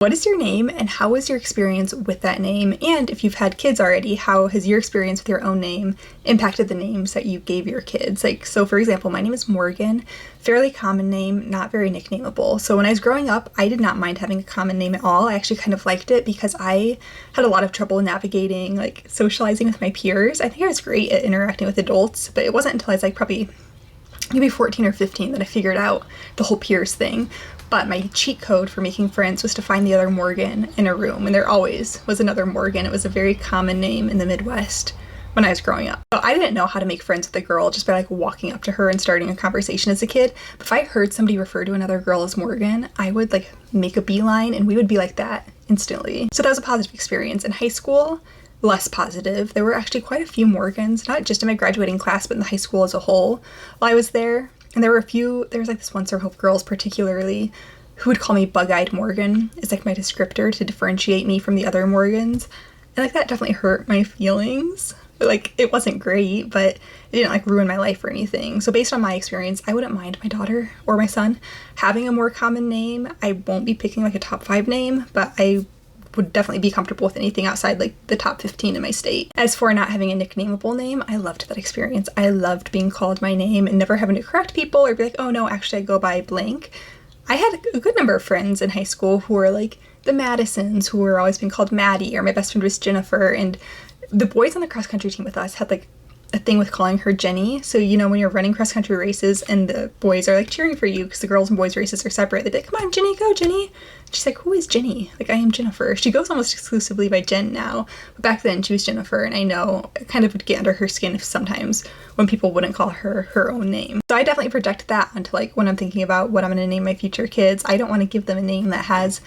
What is your name and how was your experience with that name? And if you've had kids already, how has your experience with your own name impacted the names that you gave your kids? Like, so for example, my name is Morgan, fairly common name, not very nicknameable. So when I was growing up, I did not mind having a common name at all. I actually kind of liked it because I had a lot of trouble navigating, like socializing with my peers. I think I was great at interacting with adults, but it wasn't until I was like probably maybe 14 or 15 that I figured out the whole peers thing. But my cheat code for making friends was to find the other Morgan in a room, and there always was another Morgan. It was a very common name in the Midwest when I was growing up. So I didn't know how to make friends with a girl just by like walking up to her and starting a conversation as a kid. But if I heard somebody refer to another girl as Morgan, I would like make a beeline and we would be like that instantly. So that was a positive experience. In high school, less positive. There were actually quite a few Morgans, not just in my graduating class, but in the high school as a whole while I was there. And there was like this one circle of girls particularly who would call me Bug-Eyed Morgan. It's like my descriptor to differentiate me from the other Morgans. And like that definitely hurt my feelings. But like it wasn't great, but it didn't like ruin my life or anything. So based on my experience, I wouldn't mind my daughter or my son having a more common name. I won't be picking like a top 5 name, but I would definitely be comfortable with anything outside like the top 15 in my state. As for not having a nicknameable name, I loved that experience. I loved being called my name and never having to correct people or be like, oh no, actually I go by blank. I had a good number of friends in high school who were like the Madisons, who were always being called Maddie, or my best friend was Jennifer, and the boys on the cross country team with us had like a thing with calling her Jenny. So, you know, when you're running cross country races and the boys are like cheering for you because the girls and boys races are separate, they'd be like, come on, Jenny, go, Jenny. And she's like, who is Jenny? Like, I am Jennifer. She goes almost exclusively by Jen now, but back then she was Jennifer, and I know it kind of would get under her skin sometimes when people wouldn't call her her own name. So I definitely project that onto like when I'm thinking about what I'm going to name my future kids. I don't want to give them a name that has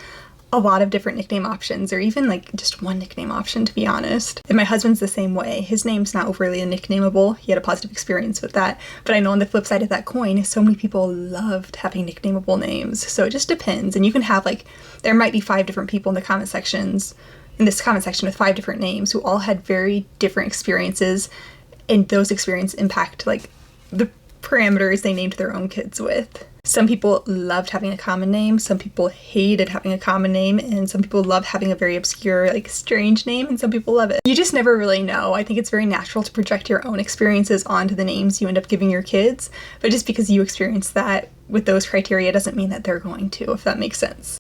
a lot of different nickname options, or even like just one nickname option, to be honest. And my husband's the same way. His name's not overly nicknameable. He had a positive experience with that. But I know on the flip side of that coin, so many people loved having nicknameable names. So it just depends. And you can have like, there might be 5 different people in the comment sections, in this comment section with 5 different names who all had very different experiences, and those experiences impact like the parameters they named their own kids with. Some people loved having a common name, some people hated having a common name, and some people love having a very obscure, like strange name, and some people love it. You just never really know. I think it's very natural to project your own experiences onto the names you end up giving your kids, but just because you experience that with those criteria doesn't mean that they're going to, if that makes sense.